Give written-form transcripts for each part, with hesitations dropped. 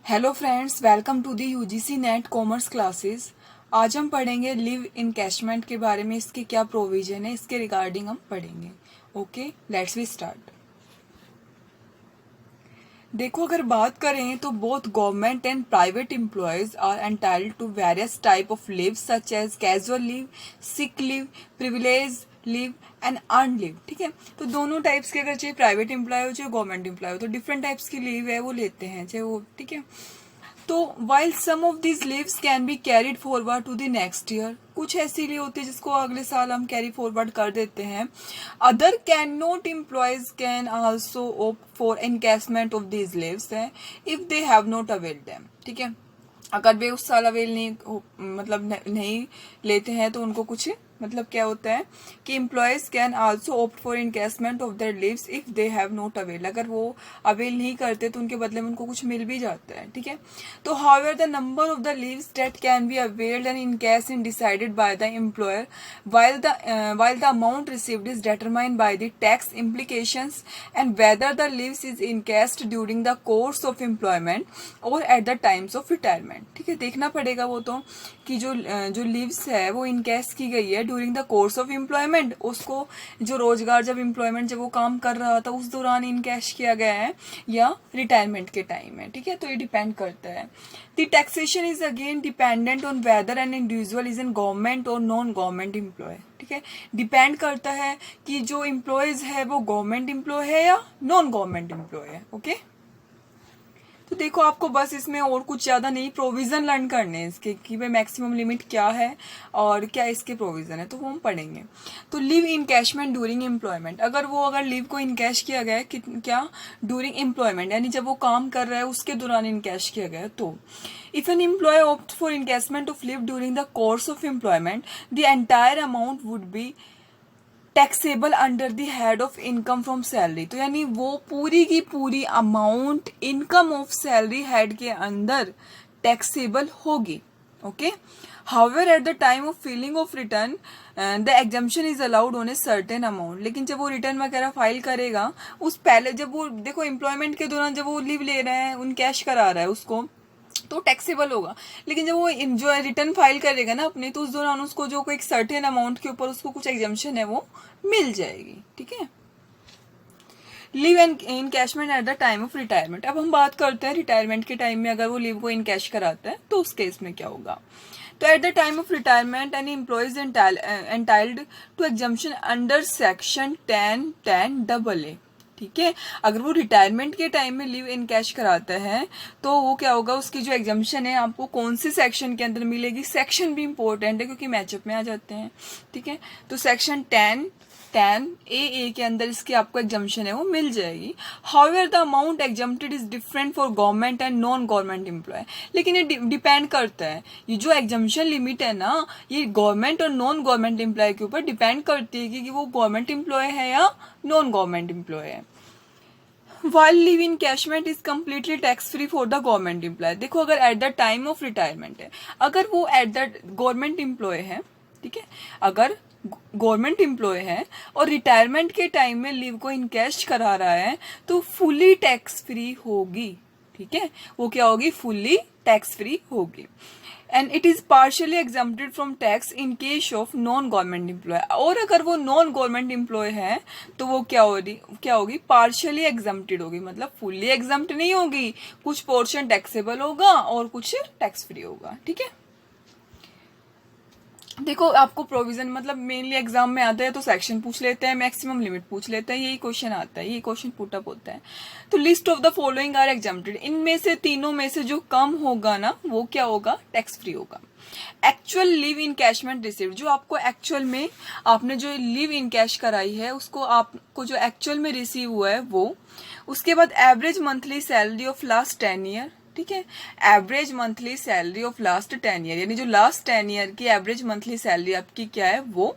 Hello friends, welcome to the UGC NET commerce classes. आज हम पढ़ेंगे लिव इनकैशमेंट के बारे में, इसके क्या प्रोविजन है, इसके रिगार्डिंग हम पढ़ेंगे। Okay, let's we start. देखो, अगर बात करें तो both government and private employees are entitled to various type of leave such as casual leave, sick leave, privilege leave and earn leave. ठीक है, तो दोनों टाइप्स के, अगर चाहे प्राइवेट एम्प्लॉय हो चाहे गवर्नमेंट एम्प्लॉय हो, तो डिफरेंट टाइप्स की लीव है वो लेते हैं, चाहे वो, ठीक है। तो while some of these leaves can be carried forward to the next year, कुछ ऐसी लीव होती है जिसको अगले साल हम कैरी फॉरवर्ड कर देते हैं। Other can not employees can also opt for encashment of these leaves है if they have not availed them. ठीक है, अगर वे उस साल अवेल मतलब नहीं लेते हैं तो उनको कुछ मतलब क्या होता है कि employees can also opt for encashment of their leaves if they have not avail. अगर वो अवेल नहीं करते तो उनके बदले में उनको कुछ मिल भी जाता है। ठीक है, तो however the number of the leaves that can be availed and encash in decided by the employer while the amount received is determined by the tax implications and whether the leaves is encashed during the course of employment or at the times of retirement। ठीक है, देखना पड़ेगा वो तो कि जो leaves है वो इनकैश की गई है during the course of employment, उसको जो रोजगार जब एम्प्लॉयमेंट जब वो काम कर रहा था उस दौरान इनकैश किया गया है या रिटायरमेंट के टाइम है। ठीक है, तो ये डिपेंड करता है। The taxation is again dependent on whether an individual is in government और नॉन गवर्नमेंट एम्प्लॉय। ठीक है, डिपेंड करता है कि जो एम्प्लॉयज है वो गवर्नमेंट एम्प्लॉय है या नॉन गवर्नमेंट एम्प्लॉय है। ओके, तो देखो, आपको बस इसमें और कुछ ज्यादा नहीं प्रोविजन लर्न करने हैं इसके कि भाई मैक्सिमम लिमिट क्या है और क्या इसके प्रोविजन है, तो वो हम पढ़ेंगे। तो लीव इनकैशमेंट ड्यूरिंग एम्प्लॉयमेंट, अगर लीव को इनकैश किया गया है क्या ड्यूरिंग एम्प्लॉयमेंट, यानी जब वो काम कर रहा है उसके दौरान इनकैश किया गया है, तो if an employ opt for encashment of leave during the course of employment the entire amount would be taxable under the head of income from salary. तो यानी वो पूरी की पूरी amount income of salary head के अंदर taxable होगी। Okay, however at the time of filing of return the exemption is allowed on a certain amount. लेकिन जब वो रिटर्न वगैरह फाइल करेगा उस पहले, जब वो देखो एम्प्लॉयमेंट के दौरान जब वो लीव ले रहा है, उन कैश करा रहा है उसको, तो टैक्सेबल होगा। लेकिन जब वो जो रिटर्न फाइल करेगा ना अपने, तो उस दौरान उसको जो कोई एक सर्टेन अमाउंट के ऊपर उसको कुछ एग्जम्पशन है वो मिल जाएगी। ठीक है, leave and encashment eight the time of retirement. अब हम बात करते हैं रिटायरमेंट के टाइम में अगर वो लीव को इनकैश कराता है तो उस केस में क्या होगा। तो at the time of retirement any employee is entitled to exemption under section 10(10)AA। ठीक है, अगर वो रिटायरमेंट के टाइम में लीव इनकैश कराता है तो वो क्या होगा, उसकी जो एग्जम्पशन है आपको कौन से सेक्शन के अंदर मिलेगी। सेक्शन भी इंपॉर्टेंट है क्योंकि मैचअप में आ जाते हैं। ठीक है, तो सेक्शन 10(10)AA के अंदर इसकी आपको एग्जम्पशन है वो मिल जाएगी। However the amount exempted is different for government and non government employ. लेकिन ये डिपेंड करता है, ये जो एग्जम्पशन लिमिट है ना, ये गवर्नमेंट और नॉन गवर्नमेंट एम्प्लॉय के ऊपर डिपेंड करती है कि वो गवर्नमेंट एम्प्लॉय है या नॉन गवर्नमेंट एम्प्लॉय है। While leave encashment is completely tax free for the government employee। देखो, अगर eight the time of retirement है, अगर वो एट द गवर्नमेंट एम्प्लॉय है, ठीक है, अगर गवर्नमेंट एम्प्लॉय है और रिटायरमेंट के टाइम में लीव को इनकैश करा रहा है तो फुली टैक्स फ्री होगी। ठीक है, वो क्या होगी, फुली टैक्स फ्री होगी। And it is partially exempted from tax in case of non government employ. और अगर वो नॉन गवर्नमेंट एम्प्लॉय है तो वो क्या होगी, पार्शियली एग्जम्प्टेड होगी, मतलब फुल्ली एग्जम्प्ट नहीं होगी, कुछ पोर्शन टैक्सेबल होगा और कुछ टैक्स फ्री होगा। ठीक है, देखो, आपको प्रोविजन मतलब मेनली एग्जाम में आता है तो सेक्शन पूछ लेते हैं, मैक्सिमम लिमिट पूछ लेते हैं, यही क्वेश्चन आता है, यही क्वेश्चन पुटअप होता है। तो list of the following are exempted, इनमें से तीनों में से जो कम होगा ना वो क्या होगा, टैक्स फ्री होगा। एक्चुअल लीव इनकैशमेंट रिसीव्ड, जो आपको एक्चुअल में आपने जो लीव इनकैश कराई है उसको आपको जो एक्चुअल में रिसीव हुआ है वो। उसके बाद average monthly salary of last 10 year. ठीक है, average monthly salary of last 10 year, यानी जो लास्ट 10 ईयर की एवरेज मंथली सैलरी आपकी क्या है वो।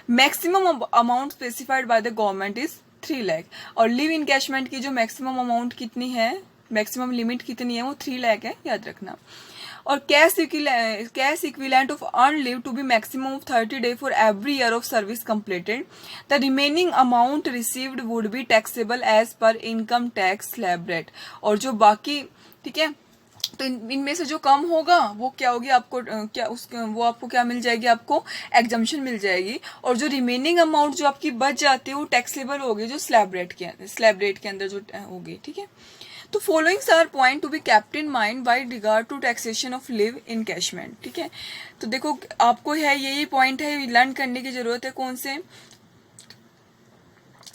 Maximum amount specified by the government is 3 lakh. और लीव इनकैशमेंट की जो मैक्सिमम अमाउंट कितनी है, मैक्सिमम लिमिट कितनी है, वो 3 लाख है, याद रखना। और cash equivalent of earn leave to be maximum of 30 day for every year of service completed. The remaining amount received would be taxable as per income tax slab rate. और जो बाकी, ठीक है, तो इनमें से जो कम होगा वो क्या होगी, आपको क्या उस वो आपको क्या मिल जाएगी, आपको एग्जम्पशन मिल जाएगी। और जो रिमेनिंग अमाउंट जो आपकी बच जाती है वो टैक्सेबल होगी, जो स्लैब रेट के अंदर जो होगी। ठीक है, तो followings are point to be kept in mind by regard to taxation of leave encashment. ठीक है, तो देखो आपको है यही पॉइंट है लर्न करने की जरूरत है। कौन से?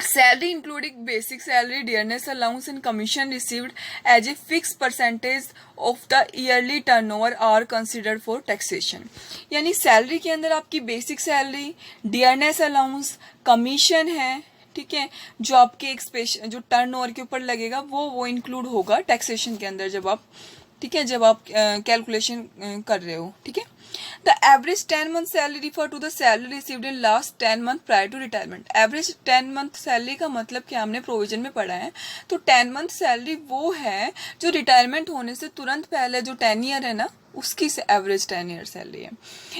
Salary including basic salary, dearness allowance and commission received as a fixed percentage of the yearly turnover are considered for taxation। यानी सैलरी के अंदर आपकी basic salary, dearness allowance, commission है, ठीक है, जो आपके एक स्पेशल जो टर्नओवर के ऊपर लगेगा वो इंक्लूड होगा टैक्सेशन के अंदर जब आप, ठीक है, जब आप कैलकुलेशन कर रहे हो। ठीक है, the average 10 month salary refer to the salary received in last 10 month prior to retirement. Average 10 month salary का मतलब क्या हमने प्रोविजन में पढ़ा है, तो 10 मंथ सैलरी वो है जो रिटायरमेंट होने से तुरंत पहले जो 10 ईयर है ना, उसकी एवरेज 10 ईयर सैलरी है।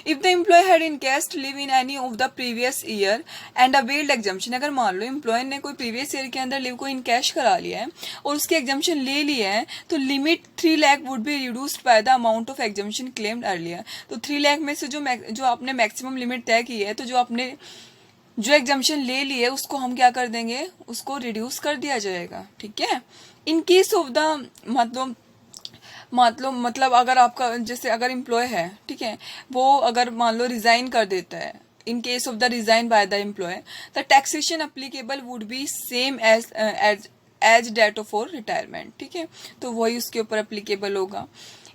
If the employee had encashed leave in any of the previous year and availed exemption, अगर मान लो एम्प्लॉय ने कोई प्रीवियस ईयर के अंदर लिव को इनकैश करा लिया है और उसकी एग्जम्पशन ले लिया है, तो limit 3 lakh would be reduced by the amount of exemption claimed earlier. तो 3 लाख में से जो आपने मैक्सिमम लिमिट तय की है, तो जो आपने जो एग्जम्पशन ले ली है उसको हम क्या कर देंगे, उसको रिड्यूस कर दिया जाएगा। ठीक है, इन केस ऑफ द मतलब अगर आपका जैसे अगर एम्प्लॉय है, ठीक है, वो अगर मान लो रिजाइन कर देता है, in case of the resign by the employ, the taxation applicable would be same as date of for retirement. ठीक है, तो वही उसके ऊपर अप्लीकेबल होगा।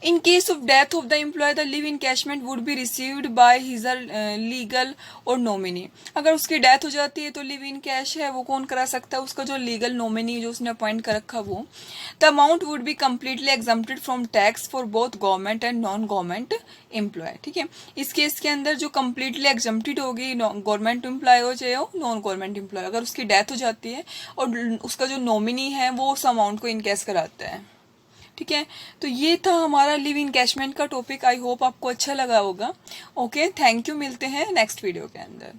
In case of death of the employ the leave encashment would be received by his legal और nominee. अगर उसकी डेथ हो जाती है तो लिव इन कैश है वो कौन करा सकता है, उसका जो लीगल नॉमिनी जो उसने अपॉइंट कर रखा वो। The amount would be completely exempted from tax for both government and non government employ. ठीक है, इस केस के अंदर जो कम्प्लीटली एग्जम्प्टेड होगी गवर्नमेंट एम्प्लॉय हो चाहे हो नॉन गवर्नमेंट एम्प्लॉय, अगर उसकी डेथ हो जाती है और उसका जो नॉमिनी है वो उस अमाउंट को इनकैश कराता है। ठीक है, तो ये था हमारा लिव इनकैशमेंट का टॉपिक। आई होप आपको अच्छा लगा होगा। ओके, थैंक यू, मिलते हैं नेक्स्ट वीडियो के अंदर।